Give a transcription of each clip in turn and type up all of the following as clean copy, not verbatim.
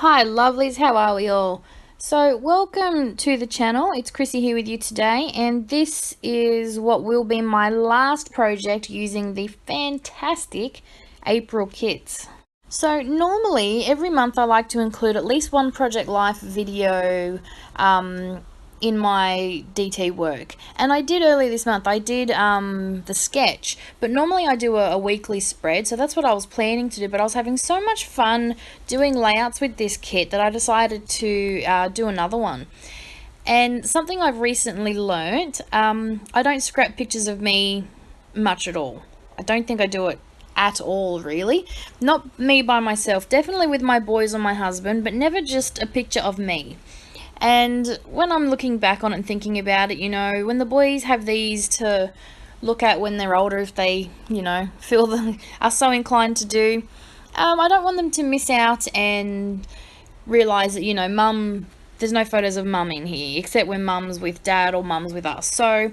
Hi lovelies, how are we all? So welcome to the channel. It's Chrissy here with you today, and this is what will be my last project using the fantastic April kits. So normally every month I like to include at least one Project Life video in my DT work, and I did earlier this month. I did the sketch, but normally I do a weekly spread, so that's what I was planning to do, but I was having so much fun doing layouts with this kit that I decided to do another one. And something I've recently learnt, I don't scrap pictures of me much at all. I don't think I do it at all, really. Not me by myself, definitely with my boys or my husband, but never just a picture of me. And when I'm looking back on it and thinking about it, you know, when the boys have these to look at when they're older, if they, you know, feel them are so inclined to do, I don't want them to miss out and realise that, you know, mum, there's no photos of mum in here, except when mum's with dad or mum's with us. So,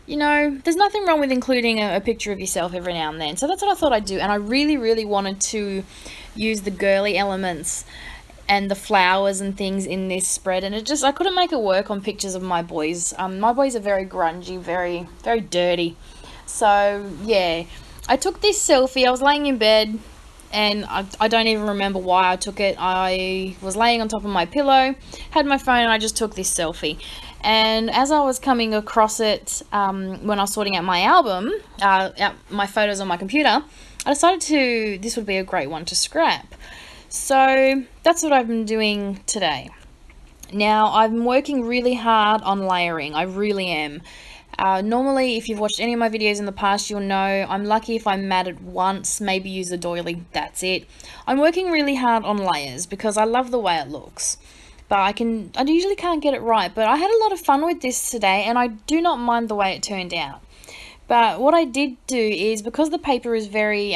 you know, there's nothing wrong with including a picture of yourself every now and then. So that's what I thought I'd do, and I really wanted to use the girly elements and the flowers and things in this spread, and I couldn't make it work on pictures of my boys. My boys are very grungy, very dirty. So yeah, I took this selfie. I was laying in bed, and I don't even remember why I took it. I was laying on top of my pillow, had my phone, and I just took this selfie. And as I was coming across it, when I was sorting out my album, my photos on my computer, I decided this would be a great one to scrap. So that's what I've been doing today. Now, I'm working really hard on layering. I really am. Normally, if you've watched any of my videos in the past, you'll know I'm lucky if I mat it once, maybe use a doily, that's it. I'm working really hard on layers because I love the way it looks. But I usually can't get it right, but I had a lot of fun with this today, and I do not mind the way it turned out. But what I did do is, because the paper is very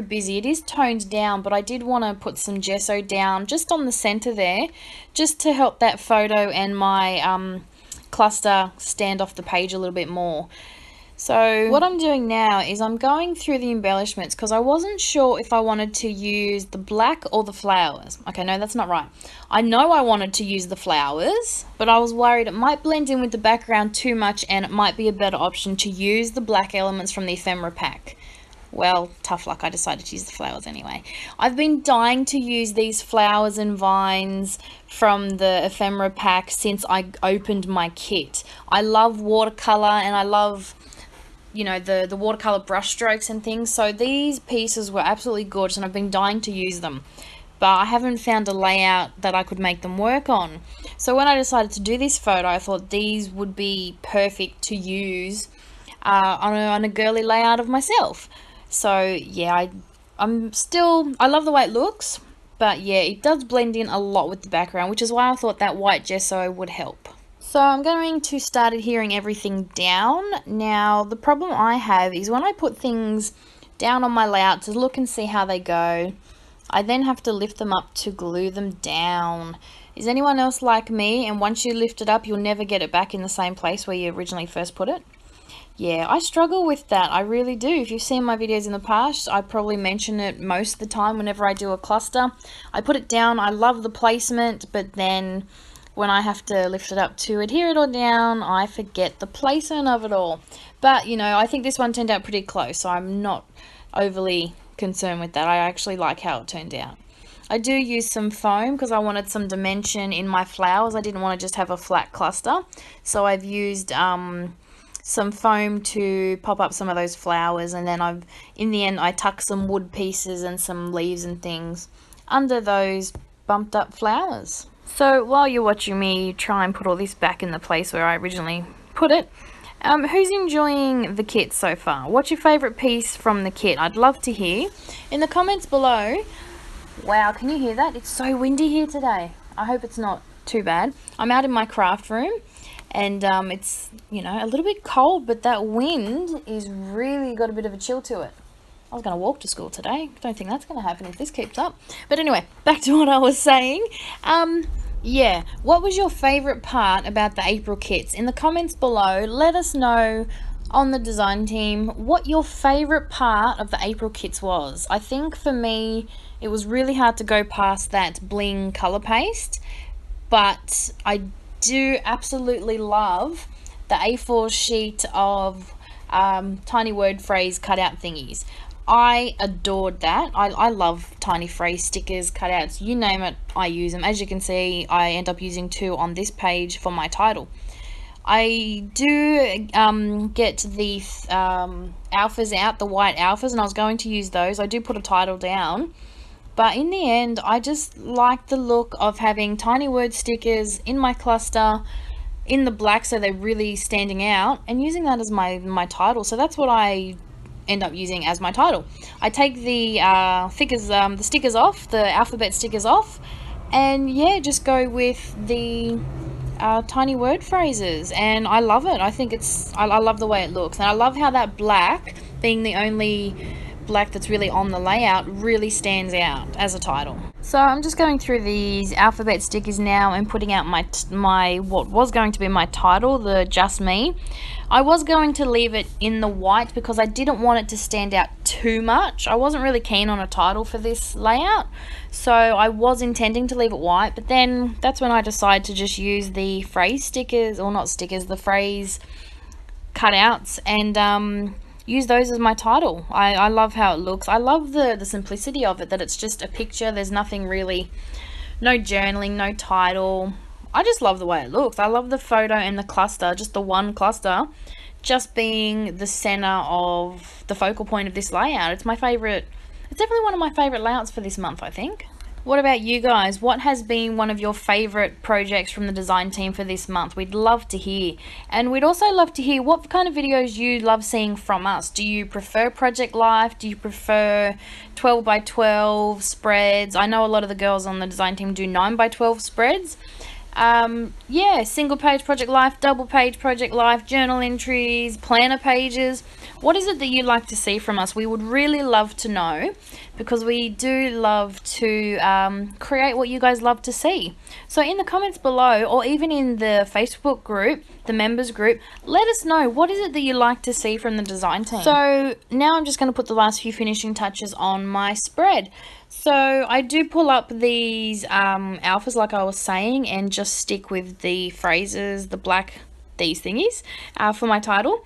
busy, it is toned down, but I did want to put some gesso down just on the center there, just to help that photo and my cluster stand off the page a little bit more. So what I'm doing now is I'm going through the embellishments because I wasn't sure if I wanted to use the black or the flowers. Okay, no, that's not right. I know I wanted to use the flowers, but I was worried it might blend in with the background too much and it might be a better option to use the black elements from the ephemera pack. Well, tough luck, I decided to use the flowers anyway. I've been dying to use these flowers and vines from the ephemera pack since I opened my kit. I love watercolor, and I love, you know, the watercolor brush strokes and things, so these pieces were absolutely gorgeous and I've been dying to use them, but I haven't found a layout that I could make them work on. So when I decided to do this photo, I thought these would be perfect to use on a girly layout of myself. So yeah, I love the way it looks, but yeah, it does blend in a lot with the background, which is why I thought that white gesso would help. So I'm going to start adhering everything down. Now, the problem I have is when I put things down on my layout to look and see how they go, I then have to lift them up to glue them down. Is anyone else like me? And once you lift it up, you'll never get it back in the same place where you originally first put it? Yeah, I struggle with that. I really do. If you've seen my videos in the past, I probably mention it most of the time whenever I do a cluster. I put it down, I love the placement, but then when I have to lift it up to adhere it all down, I forget the placement of it all. But, you know, I think this one turned out pretty close, so I'm not overly concerned with that. I actually like how it turned out. I do use some foam because I wanted some dimension in my flowers. I didn't want to just have a flat cluster, so I've used some foam to pop up some of those flowers, and then in the end I tuck some wood pieces and some leaves and things under those bumped up flowers. So while you're watching me try and put all this back in the place where I originally put it, who's enjoying the kit so far? What's your favourite piece from the kit? I'd love to hear in the comments below. Wow, can you hear that? It's so windy here today. I hope it's not too bad. I'm out in my craft room, and it's, you know, a little bit cold, but that wind is really got a bit of a chill to it. I was going to walk to school today. Don't think that's going to happen if this keeps up. But anyway, back to what I was saying. Yeah, what was your favourite part about the April kits? In the comments below, let us know. on the design team what your favorite part of the April kits was. I think for me it was really hard to go past that bling color paste, but I do absolutely love the A4 sheet of tiny word phrase cutout thingies. I adored that. I love tiny phrase stickers, cutouts, you name it, I use them. As you can see, I end up using 2 on this page for my title. I do get the alphas out, the white alphas, and I was going to use those. I do put a title down, but in the end I just like the look of having tiny word stickers in my cluster in the black, so they're really standing out, and using that as my title. So that's what I end up using as my title. I take the the stickers off, the alphabet stickers off, and yeah, just go with the tiny word phrases, and I love it. I think I love the way it looks, and I love how that black, being the only black that's really on the layout, really stands out as a title. So I'm just going through these alphabet stickers now and putting out my what was going to be my title, the Just Me. I was going to leave it in the white because I didn't want it to stand out too much. I wasn't really keen on a title for this layout, so I was intending to leave it white, but then that's when I decided to just use the phrase stickers, or not stickers, the phrase cutouts, and use those as my title. I love how it looks. I love the simplicity of it, that it's just a picture. There's nothing really, no journaling, no title. I just love the way it looks. I love the photo and the cluster, just the one cluster, just being the center of the focal point of this layout. It's my favorite. It's definitely one of my favorite layouts for this month, I think. What about you guys? What has been one of your favorite projects from the design team for this month? We'd love to hear. And we'd also love to hear what kind of videos you love seeing from us. Do you prefer Project Life? Do you prefer 12 by 12 spreads? I know a lot of the girls on the design team do 9 by 12 spreads. Yeah, single page Project Life, double page Project Life, journal entries, planner pages. What is it that you'd like to see from us? We would really love to know, because we do love to create what you guys love to see. So in the comments below, or even in the Facebook group, the members group, let us know what is it that you like to see from the design team. So now I'm just going to put the last few finishing touches on my spread. So I do pull up these alphas like I was saying, and just stick with the phrases, the black, these thingies, for my title.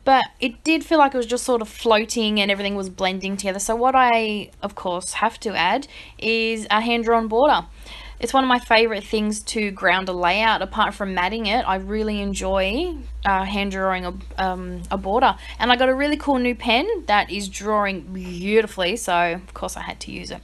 But it did feel like it was just sort of floating and everything was blending together. So what I, of course, have to add is a hand-drawn border. It's one of my favorite things to ground a layout. Apart from matting it, I really enjoy hand drawing a border. And I got a really cool new pen that is drawing beautifully, so of course I had to use it.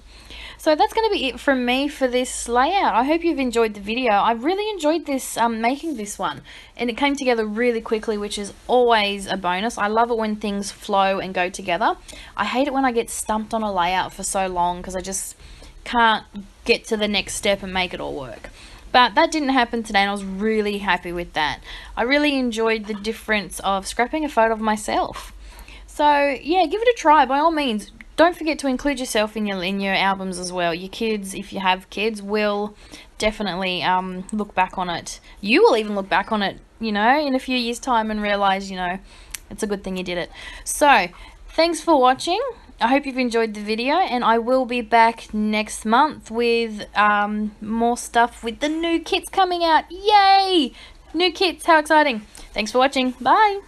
So that's going to be it from me for this layout. I hope you've enjoyed the video. I really enjoyed this, making this one, and it came together really quickly, which is always a bonus. I love it when things flow and go together. I hate it when I get stumped on a layout for so long, because I just can't get to the next step and make it all work. But that didn't happen today, and I was really happy with that. I really enjoyed the difference of scrapping a photo of myself. So yeah, give it a try by all means. Don't forget to include yourself in your albums as well. Your kids, if you have kids, will definitely look back on it. You will even look back on it, you know, in a few years' time and realize, you know, it's a good thing you did it. So thanks for watching. I hope you've enjoyed the video, and I will be back next month with more stuff with the new kits coming out. Yay! New kits, how exciting. Thanks for watching. Bye.